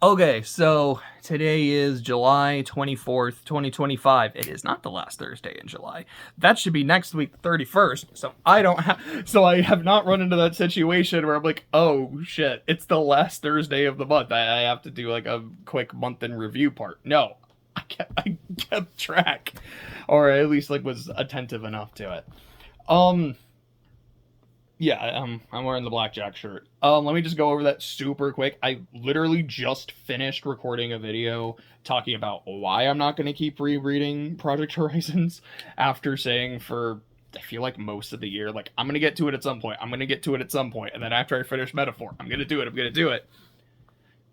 Okay, so today is July 24th, 2025. It is not the last Thursday in July. That should be next week, 31st. So I have not run into that situation where I'm like, oh shit, it's the last Thursday of the month. I have to do like a quick month in review part. No, I kept track, or at least like was attentive enough to it. Um, yeah, I'm wearing the blackjack shirt. Let me just go over that super quick. I literally just finished recording a video talking about why I'm not going to keep rereading Project Horizons after saying for I feel like most of the year, like I'm gonna get to it at some point. I'm gonna get to it at some point, and then after I finish Metaphor, I'm gonna do it. I'm gonna do it.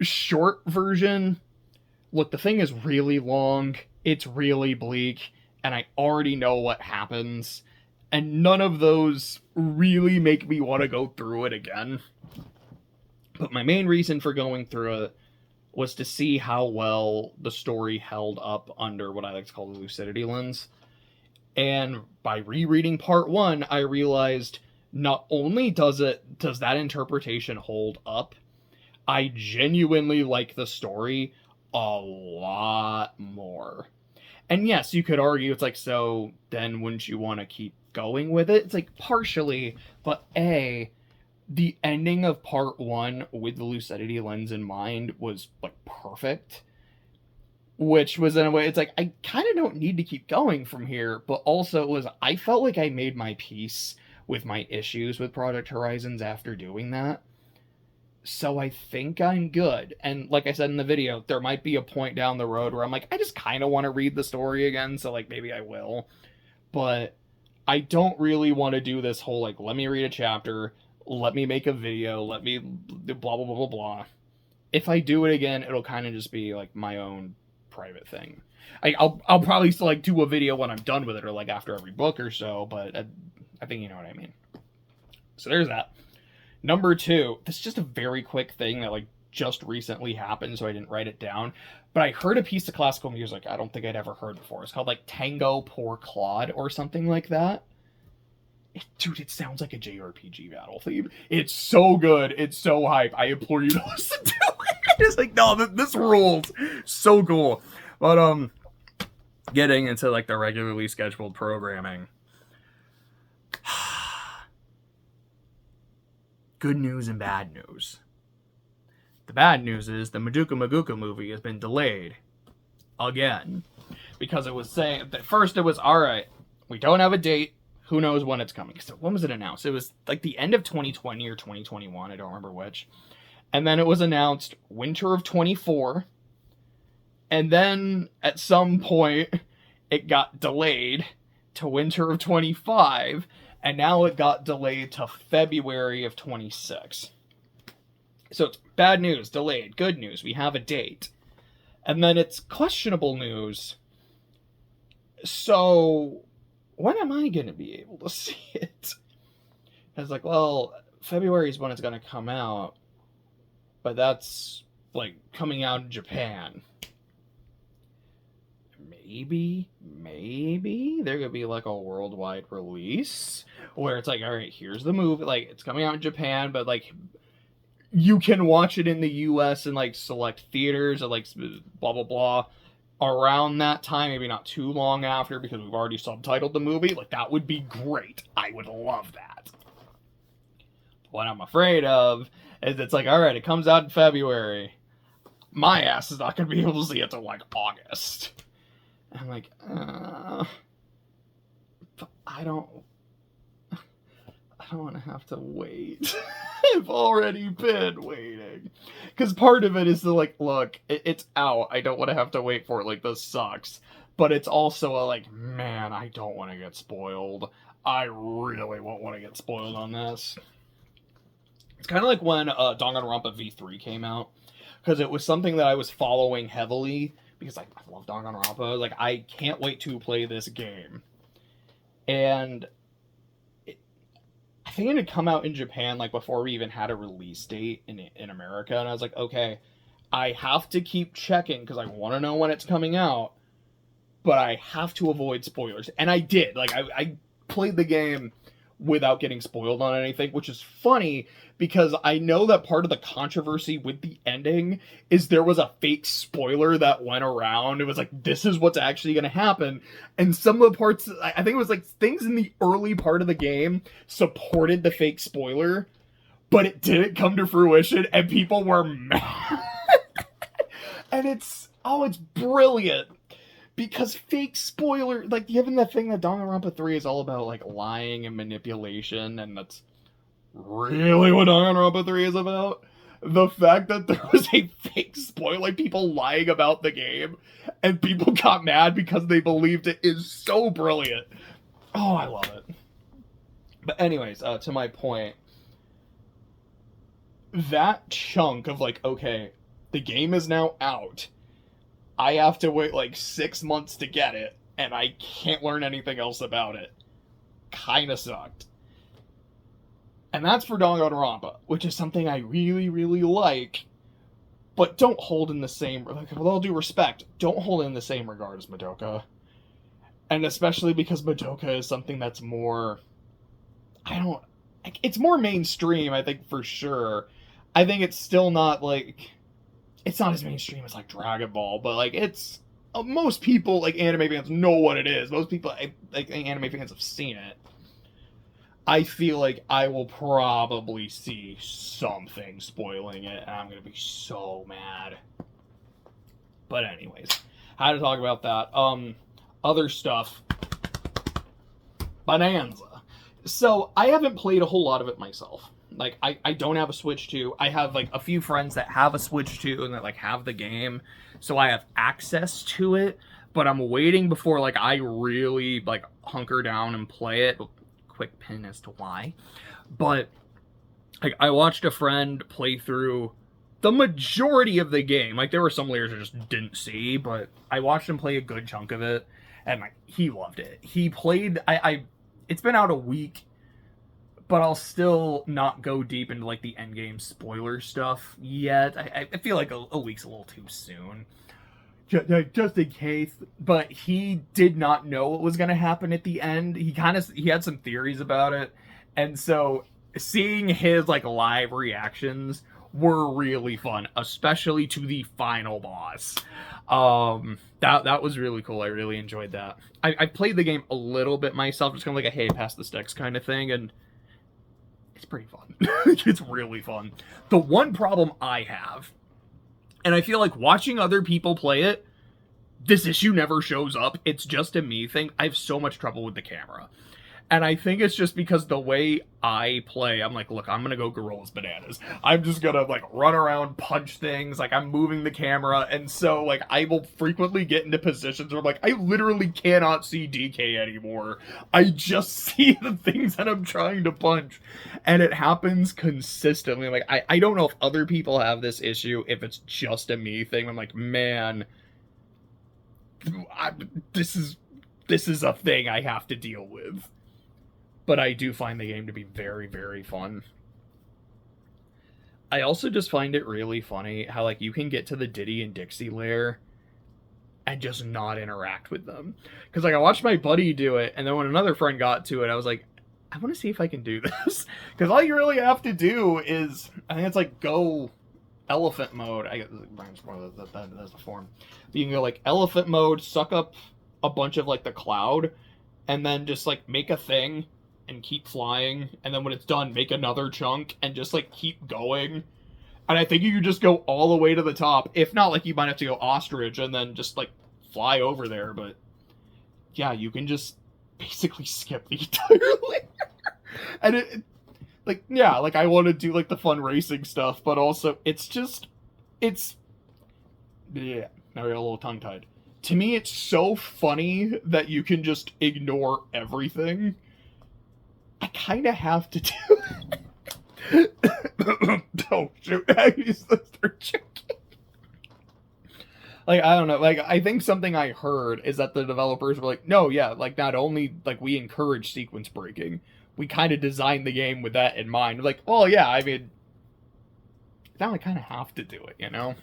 Short version. Look, the thing is really long. It's really bleak, and I already know what happens, and none of those really make me want to go through it again. But my main reason for going through it was to see how well the story held up under what I like to call the lucidity lens. And by rereading part one, I realized not only does that interpretation hold up, I genuinely like the story a lot more. And yes, you could argue it's like, so then wouldn't you want to keep going with it? It's like partially, but the ending of part one with the lucidity lens in mind was like perfect. Which was in a way, it's like I kind of don't need to keep going from here, but also it was I felt like I made my peace with my issues with Project Horizons after doing that. So I think I'm good. And like I said in the video, there might be a point down the road where I'm like, I just kind of want to read the story again, so like maybe I will. But I don't really want to do this whole like, let me read a chapter, let me make a video, let me blah blah blah blah blah. If I do it again, it'll kind of just be like my own private thing. I'll probably still like do a video when I'm done with it or like after every book or so, but I think you know what I mean. So there's that. Number two, this is just a very quick thing that like just recently happened, so I didn't write it down. But I heard a piece of classical music I don't think I'd ever heard before. It's called like Tango pour Claude or something like that. Dude, it sounds like a JRPG battle theme. It's so good. It's so hype. I implore you to listen to it. It's like, no, this rules. So cool. But getting into like the regularly scheduled programming. Good news and bad news. The bad news is the Madoka Maguka movie has been delayed again because it was saying at first it was all right. We don't have a date. Who knows when it's coming? So when was it announced? It was like the end of 2020 or 2021. I don't remember which. And then it was announced winter of 24. And then at some point it got delayed to winter of 25. And now it got delayed to February of 26. So it's bad news, delayed. Good news, we have a date. And then it's questionable news. So when am I going to be able to see it? I was like, well, February is when it's going to come out. But that's like coming out in Japan. Maybe there could be like a worldwide release where it's like, all right, here's the movie. Like it's coming out in Japan, but like you can watch it in the US and like select theaters or like blah blah blah around that time, maybe not too long after because we've already subtitled the movie. Like that would be great. I would love that. What I'm afraid of is it's like, all right, it comes out in February. My ass is not going to be able to see it till like August. I'm like, I don't want to have to wait. I've already been waiting. Because part of it is to like, look, it's out. I don't want to have to wait for it. Like, this sucks. But it's also a like, man, I don't want to get spoiled. I really won't want to get spoiled on this. It's kind of like when Danganronpa V3 came out. Because it was something that I was following heavily. Because like, I love Danganronpa. Like, I can't wait to play this game. And I think it had come out in Japan like before we even had a release date in America, and I was like, okay, I have to keep checking because I want to know when it's coming out, but I have to avoid spoilers, and I did. Like I played the game without getting spoiled on anything, which is funny because I know that part of the controversy with the ending is there was a fake spoiler that went around. It was like, this is what's actually going to happen. And some of the parts, I think it was like things in the early part of the game supported the fake spoiler, but it didn't come to fruition and people were mad. And it's brilliant. Because fake spoiler, like, given the thing that Danganronpa 3 is all about, like, lying and manipulation, and that's really what Danganronpa 3 is about. The fact that there was a fake spoiler, like, people lying about the game, and people got mad because they believed it, is so brilliant. Oh, I love it. But anyways, to my point, that chunk of, like, okay, the game is now out, I have to wait like 6 months to get it, and I can't learn anything else about it. Kinda sucked. And that's for Danganronpa, which is something I really, really like, but don't hold in the same, like, with all due respect, don't hold in the same regard as Madoka. And especially because Madoka is something that's more, it's more mainstream, I think, for sure. I think it's still not, like, it's not as mainstream as, like, Dragon Ball, but, like, it's... most people, like, anime fans know what it is. Most people, like, anime fans have seen it. I feel like I will probably see something spoiling it, and I'm gonna be so mad. But anyways, how to talk about that. Other stuff. Bonanza. So, I haven't played a whole lot of it myself. Like, I don't have a Switch 2. I have, like, a few friends that have a Switch 2 and that, like, have the game. So I have access to it. But I'm waiting before, like, I really, like, hunker down and play it. Quick pin as to why. But, like, I watched a friend play through the majority of the game. Like, there were some layers I just didn't see. But I watched him play a good chunk of it. And, like, he loved it. He played... It's been out a week. But I'll still not go deep into, like, the endgame spoiler stuff yet. I feel like a week's a little too soon. Just in case. But he did not know what was going to happen at the end. He had some theories about it. And so seeing his, like, live reactions were really fun. Especially to the final boss. That was really cool. I really enjoyed that. I played the game a little bit myself. Just kind of like a, hey, pass the sticks kind of thing. And it's pretty fun. It's really fun. The one problem I have, and I feel like watching other people play it, this issue never shows up. It's just a me thing. I have so much trouble with the camera. And I think it's just because the way I play, I'm like, look, I'm going to go gorillas bananas. I'm just going to, like, run around, punch things. Like, I'm moving the camera. And so, like, I will frequently get into positions where I'm like, I literally cannot see DK anymore. I just see the things that I'm trying to punch. And it happens consistently. Like, I don't know if other people have this issue, if it's just a me thing. I'm like, man, this is a thing I have to deal with. But I do find the game to be very, very fun. I also just find it really funny how, like, you can get to the Diddy and Dixie lair and just not interact with them. Because, like, I watched my buddy do it, and then when another friend got to it, I was like, I want to see if I can do this. Because all you really have to do is, I think it's like, go elephant mode. That's the form. You can go, like, elephant mode, suck up a bunch of, like, the cloud, and then just, like, make a thing and keep flying, and then when it's done, make another chunk, and just, like, keep going. And I think you could just go all the way to the top. If not, like, you might have to go ostrich and then just, like, fly over there, but yeah, you can just basically skip the entire layer. And it, like, yeah, like, I want to do, like, the fun racing stuff, but also, it's yeah, now we got a little tongue-tied. To me, it's so funny that you can just ignore everything. I kind of have to do it. Oh, shoot. I used to start joking. Like, I don't know. Like, I think something I heard is that the developers were like, no, yeah, like, not only, like, we encourage sequence breaking, we kind of designed the game with that in mind. Like, well, yeah, I mean, now I kind of have to do it, you know?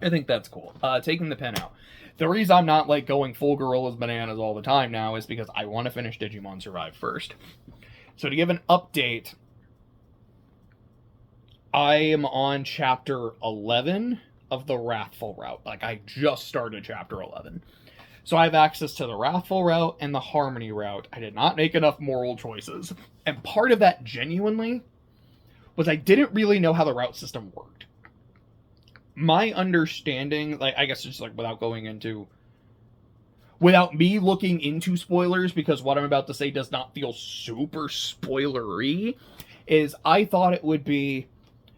I think that's cool. Taking the pen out. The reason I'm not, like, going full gorillas bananas all the time now is because I want to finish Digimon Survive first. So to give an update, I am on chapter 11 of the Wrathful route. Like, I just started chapter 11. So I have access to the Wrathful route and the Harmony route. I did not make enough moral choices. And part of that, genuinely, was I didn't really know how the route system worked. My understanding, like, I guess just like without me looking into spoilers, because what I'm about to say does not feel super spoilery, is I thought it would be,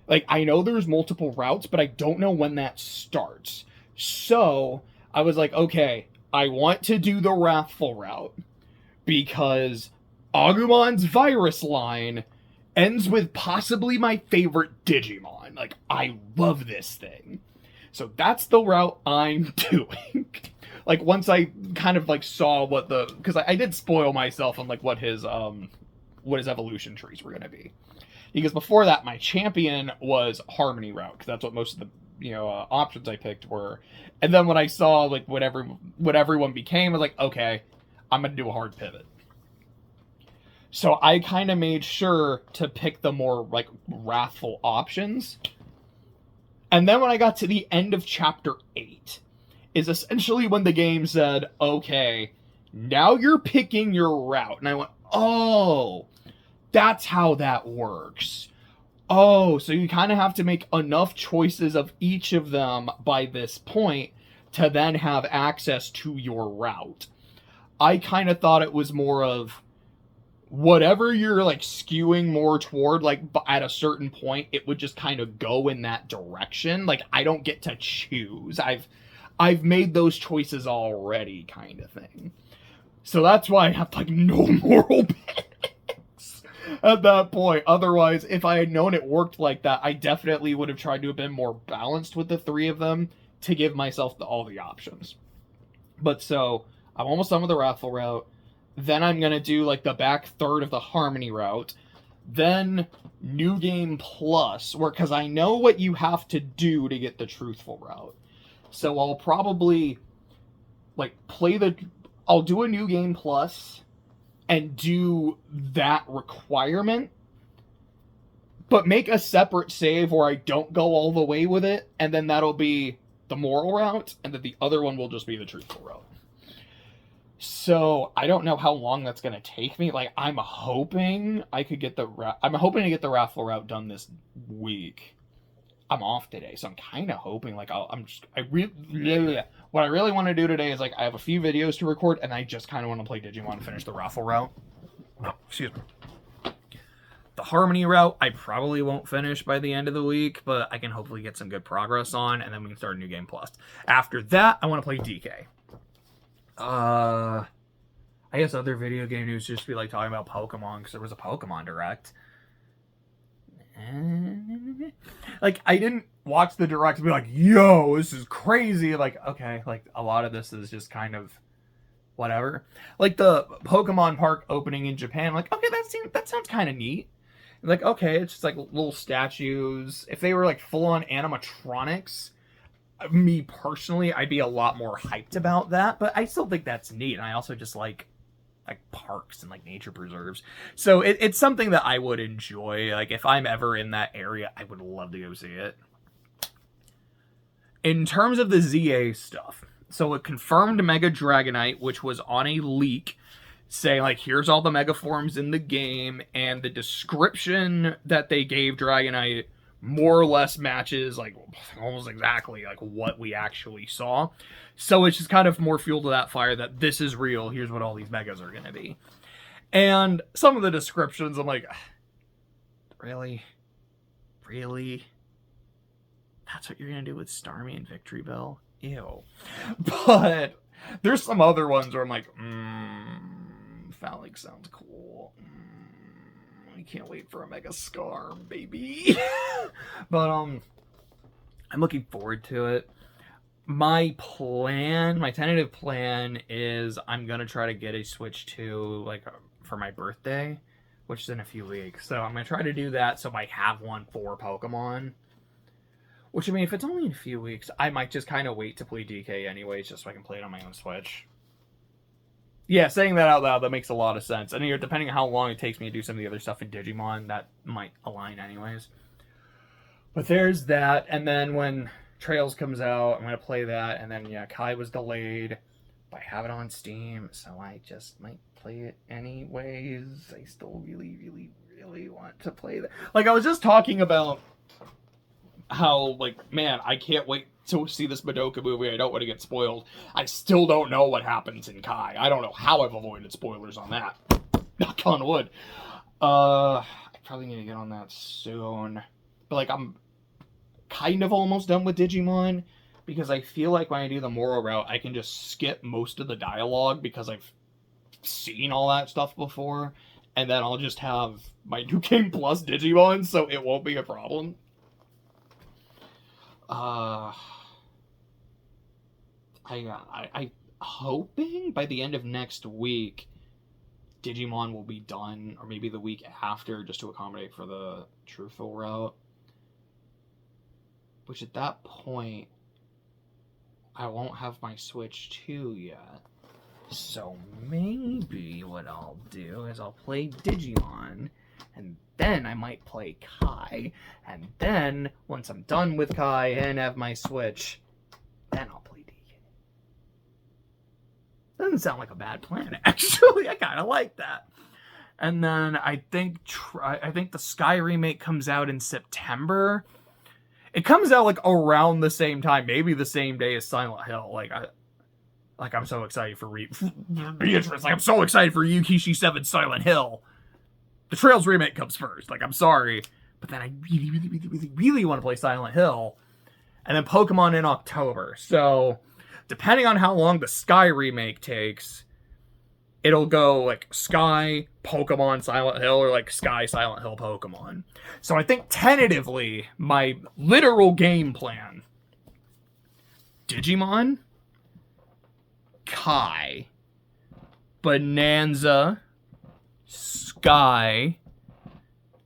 like, I know there's multiple routes, but I don't know when that starts. So I was like, okay, I want to do the Wrathful route because Agumon's virus line ends with possibly my favorite Digimon. Like, I love this thing. So that's the route I'm doing. Like, once I kind of, like, saw what because I did spoil myself on, like, what his evolution trees were going to be. Because before that, my champion was Harmony route, because that's what most of the, options I picked were. And then when I saw, like, what everyone became, I was like, okay, I'm going to do a hard pivot. So I kind of made sure to pick the more, like, wrathful options. And then when I got to the end of chapter 8, is essentially when the game said, okay, now you're picking your route. And I went, oh, that's how that works. Oh, so you kind of have to make enough choices of each of them by this point to then have access to your route. I kind of thought it was more of whatever you're, like, skewing more toward, like, at a certain point, it would just kind of go in that direction. Like, I don't get to choose. I've made those choices already, kind of thing. So that's why I have, like, no moral panics at that point. Otherwise, if I had known it worked like that, I definitely would have tried to have been more balanced with the three of them to give myself all the options. But so, I'm almost done with the Wrathful route. Then I'm going to do, like, the back third of the Harmony route. Then New Game Plus, because I know what you have to do to get the Truthful route. So I'll probably, like, I'll do a New Game Plus and do that requirement, but make a separate save where I don't go all the way with it, and then that'll be the moral route, and then the other one will just be the truthful route. So I don't know how long that's going to take me. Like, I'm hoping to get the Wrathful route done this week. I'm off today, so I'm kind of hoping, like, what I really want to do today is, like, I have a few videos to record, and I just kind of want to play Digimon and finish the Wrathful route. Oh, excuse me. The Harmony route, I probably won't finish by the end of the week, but I can hopefully get some good progress on, and then we can start a New Game Plus. After that, I want to play DK. I guess other video game news just be, like, talking about Pokemon, because there was a Pokemon Direct. Like, I didn't watch the Direct and be like, yo, this is crazy. Like, okay, like, a lot of this is just kind of whatever. Like, the Pokemon Park opening in Japan, like, okay, that sounds kind of neat. Like, okay, it's just, like, little statues. If they were, like, full-on animatronics, me personally, I'd be a lot more hyped about that, but I still think that's neat. And I also just like parks and, like, nature preserves. So it's something that I would enjoy. Like, if I'm ever in that area, I would love to go see it. In terms of the ZA stuff, so it confirmed Mega Dragonite, which was on a leak, saying, like, here's all the Mega forms in the game, and the description that they gave Dragonite more or less matches, like, almost exactly, like, what we actually saw. So it's just kind of more fuel to that fire that this is real, here's what all these Megas are going to be. And some of the descriptions, I'm like, really? Really? That's what you're going to do with Starmie and Victory Bell? Ew. But there's some other ones where I'm like, Phallic sounds cool. I can't wait for a Mega Scar, baby. But, I'm looking forward to it. My tentative plan is I'm going to try to get a Switch 2, like, for my birthday, which is in a few weeks. So I'm going to try to do that so I have one for Pokemon. Which, I mean, if it's only in a few weeks, I might just kind of wait to play DK anyways, just so I can play it on my own Switch. Yeah, saying that out loud, that makes a lot of sense. And depending on how long it takes me to do some of the other stuff in Digimon, that might align anyways. But there's that, and then when Trails comes out, I'm going to play that, and then, yeah, Kai was delayed, but I have it on Steam, so I just might play it anyways. I still really, really, really want to play that. Like, I was just talking about how, like, man, I can't wait to see this Madoka movie. I don't want to get spoiled. I still don't know what happens in Kai. I don't know how I've avoided spoilers on that. Knock on wood. I probably need to get on that soon. But, like, I'm kind of almost done with Digimon, because I feel like when I do the Moro route, I can just skip most of the dialogue because I've seen all that stuff before, and then I'll just have my New Game Plus Digimon, so it won't be a problem. I'm hoping by the end of next week, Digimon will be done, or maybe the week after, just to accommodate for the Truthful route. Which at that point, I won't have my Switch 2 yet. So maybe what I'll do is I'll play Digimon, and then I might play Kai, and then, once I'm done with Kai and have my Switch, then I'll play Deacon. Doesn't sound like a bad plan, actually. I kind of like that. And then I think the Sky remake comes out in September. It comes out, like, around the same time, maybe the same day as Silent Hill. I'm so excited for Beatrice. Like, I'm so excited for Yukishi 7 Silent Hill. The Trails remake comes first. Like, I'm sorry. But then I really, really, really, really, really want to play Silent Hill. And then Pokemon in October. So, depending on how long the Sky remake takes, it'll go, like, Sky, Pokemon, Silent Hill, or, like, Sky, Silent Hill, Pokemon. So I think, tentatively, my literal game plan: Digimon, Kai, Bonanza, Sky,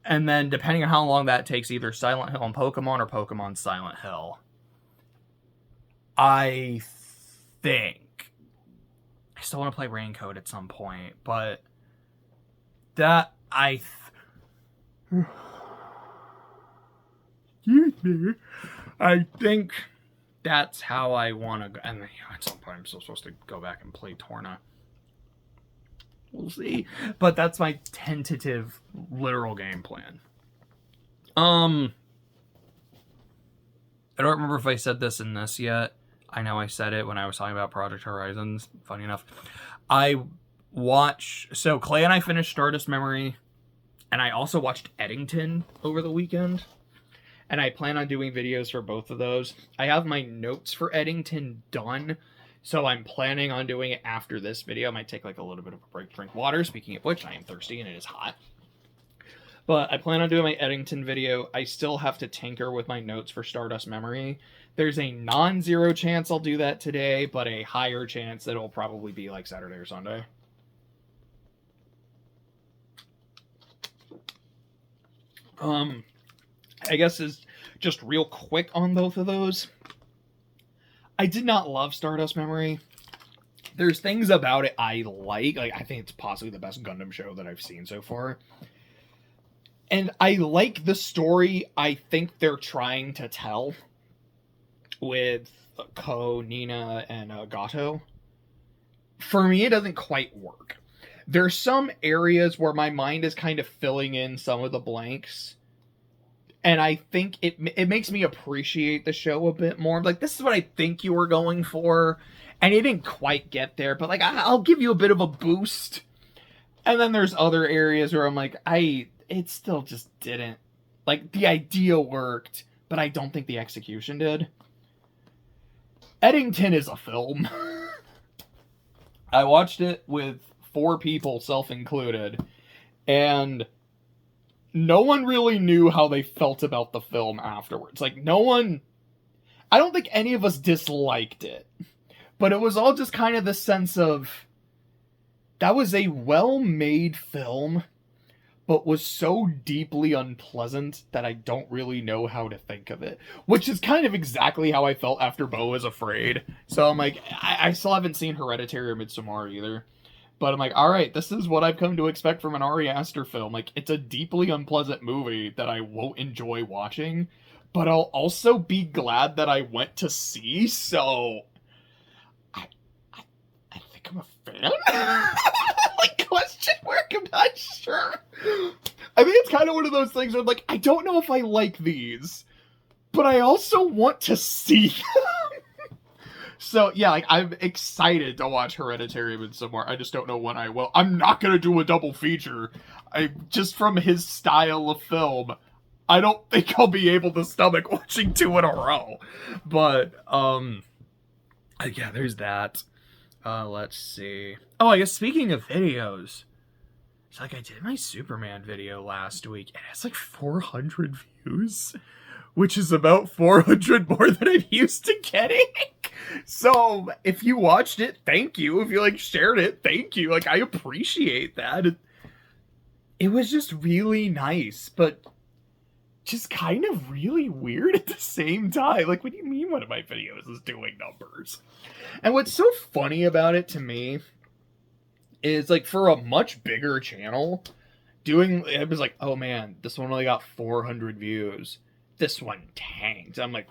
and then, depending on how long that takes, either Silent Hill and Pokemon or Pokemon Silent Hill. I think I still want to play Raincoat at some point, but that I think that's how I want to go. And at some point, I'm still supposed to go back and play Torna. We'll see. But that's my tentative, literal game plan. I don't remember if I said this in this yet. I know I said it when I was talking about Project Horizons. Funny enough. So Clay and I finished Stardust Memory, and I also watched Eddington over the weekend. And I plan on doing videos for both of those. I have my notes for Eddington done, so I'm planning on doing it after this video. I might take like a little bit of a break to drink water. Speaking of which, I am thirsty and it is hot. But I plan on doing my Eddington video. I still have to tinker with my notes for Stardust Memory. There's a non-zero chance I'll do that today, but a higher chance that it'll probably be like Saturday or Sunday. I guess is just real quick on both of those. I did not love Stardust Memory. There's things about it I like. Like, I think it's possibly the best Gundam show that I've seen so far. And I like the story I think they're trying to tell with Ko, Nina, and Gato. For me, it doesn't quite work. There's some areas where my mind is kind of filling in some of the blanks. And I think it makes me appreciate the show a bit more. Like, this is what I think you were going for. And it didn't quite get there. But, like, I'll give you a bit of a boost. And then there's other areas where I'm like, it still just didn't. Like, the idea worked, but I don't think the execution did. Eddington is a film. I watched it with 4 people, self-included. And no one really knew how they felt about the film afterwards. Like, I don't think any of us disliked it. But it was all just kind of the sense of, that was a well-made film, but was so deeply unpleasant that I don't really know how to think of it. Which is kind of exactly how I felt after Beau Was Afraid. So I'm like, I still haven't seen Hereditary or Midsommar either. But I'm like, all right, this is what I've come to expect from an Ari Aster film. Like, it's a deeply unpleasant movie that I won't enjoy watching, but I'll also be glad that I went to see, so I think I'm a fan? Like, question mark, I'm not sure. I think it's kind of one of those things where, like, I don't know if I like these, but I also want to see them. So, yeah, like, I'm excited to watch Hereditary Midsommar. I just don't know when I will. I'm not going to do a double feature. Just from his style of film, I don't think I'll be able to stomach watching 2 in a row. But, yeah, there's that. Let's see. Oh, I guess speaking of videos, it's like I did my Superman video last week. It has like 400 views, which is about 400 more than I'm used to getting. So if you watched it, thank you. If you like shared it, thank you. Like, I appreciate that. It was just really nice, but just kind of really weird at the same time. Like, what do you mean one of my videos is doing numbers? And what's so funny about it to me is, like, for a much bigger channel, it was like, oh man, this one only got 400 views. This one tanked. I'm like,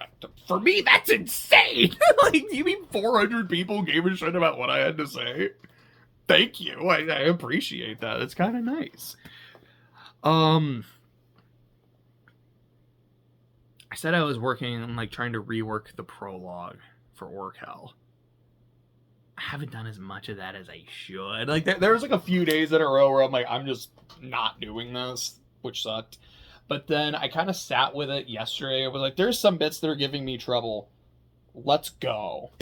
for me, that's insane. Like, you mean 400 people gave a shit about what I had to say? Thank you. I appreciate that. It's kind of nice. I said I was working on, like, trying to rework the prologue for Orcal. I haven't done as much of that as I should. Like, there was, like, a few days in a row where I'm like, I'm just not doing this, which sucked. But then I kind of sat with it yesterday. I was like, there's some bits that are giving me trouble. Let's go.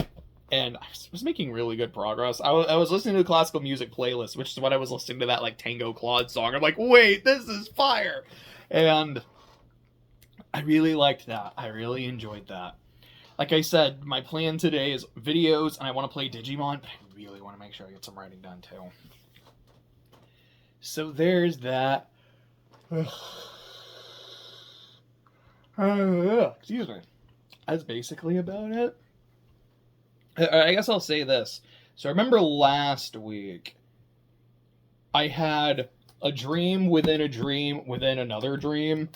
And I was making really good progress. I was listening to the classical music playlist, which is when I was listening to that, like, Tango Claude song. I'm like, wait, this is fire. And I really liked that. I really enjoyed that. Like I said, my plan today is videos, and I want to play Digimon, but I really want to make sure I get some writing done, too. So there's that. Excuse me. That's basically about it. I guess I'll say this. So I remember last week, I had a dream within a dream within another dream.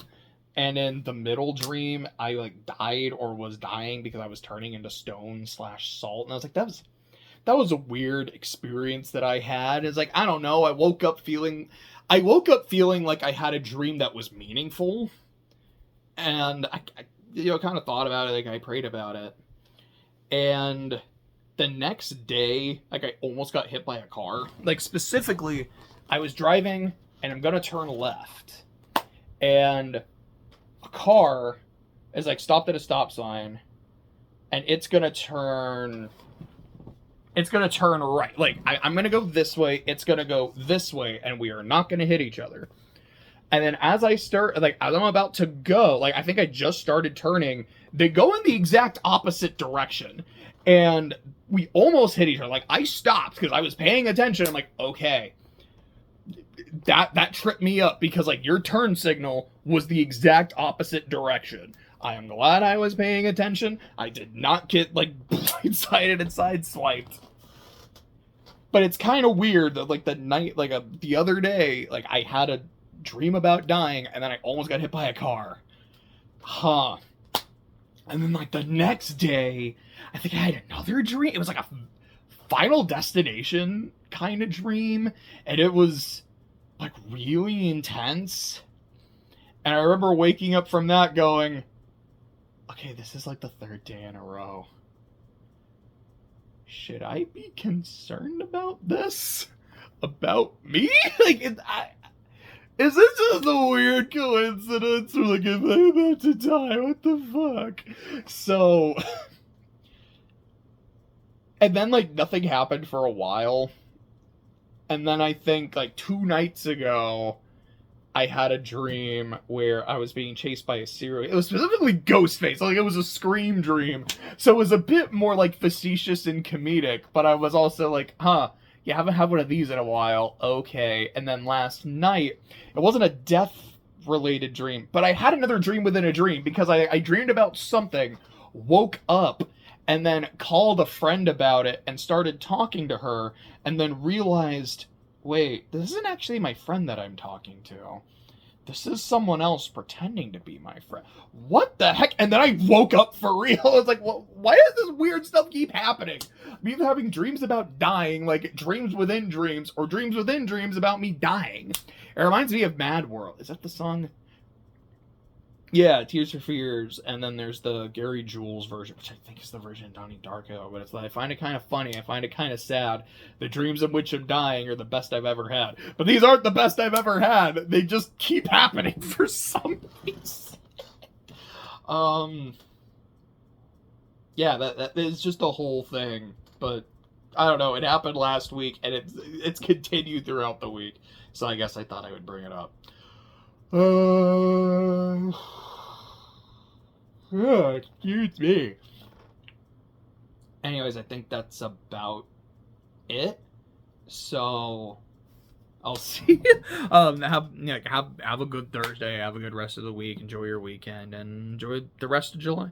And in the middle dream, I, like, died or was dying because I was turning into stone/salt. And I was like, that was a weird experience that I had. It's like, I don't know. I woke up feeling like I had a dream that was meaningful. And I kind of thought about it. Like, I prayed about it. And the next day, like, I almost got hit by a car. Like, specifically, I was driving and I'm going to turn left. And a car is, like, stopped at a stop sign, and it's gonna turn right. Like, I'm gonna go this way, it's gonna go this way, and we are not gonna hit each other. And then as I'm about to go, like, I think I just started turning, they go in the exact opposite direction, and we almost hit each other. Like, I stopped because I was paying attention. I'm like, okay, that tripped me up because, like, your turn signal was the exact opposite direction. I am glad I was paying attention. I did not get, like, blindsided and sideswiped. But it's kind of weird that, like, the other day, like, I had a dream about dying and then I almost got hit by a car. Huh. And then, like, the next day, I think I had another dream. It was like a Final Destination kind of dream, and it was, like, really intense. And I remember waking up from that going, okay, this is, like, the 3rd day in a row. Should I be concerned about this? About me? Like, is this just a weird coincidence? Or, like, am I about to die? What the fuck? So, and then, like, nothing happened for a while. And then I think, like, 2 nights ago, I had a dream where I was being chased by a serial. It was specifically Ghostface. Like, it was a Scream dream. So it was a bit more, like, facetious and comedic. But I was also like, huh, you haven't had one of these in a while. Okay. And then last night, it wasn't a death-related dream. But I had another dream within a dream because I dreamed about something, woke up, and then called a friend about it and started talking to her, and then realized, wait, this isn't actually my friend that I'm talking to. This is someone else pretending to be my friend. What the heck? And then I woke up for real. I was like, well, why does this weird stuff keep happening? I'm either having dreams about dying, like dreams within dreams, or dreams within dreams about me dying. It reminds me of Mad World. Is that the song? Yeah, Tears for Fears, and then there's the Gary Jules version, which I think is the version of Donnie Darko, but it's like, I find it kind of funny, I find it kind of sad. The dreams in which I'm dying are the best I've ever had. But these aren't the best I've ever had. They just keep happening for some reason. Yeah, that is just the whole thing. But, I don't know, it happened last week, and it's continued throughout the week. So I guess I thought I would bring it up. Excuse me. Anyways, I think that's about it. So I'll see you. Have a good Thursday. Have a good rest of the week. Enjoy your weekend and enjoy the rest of July.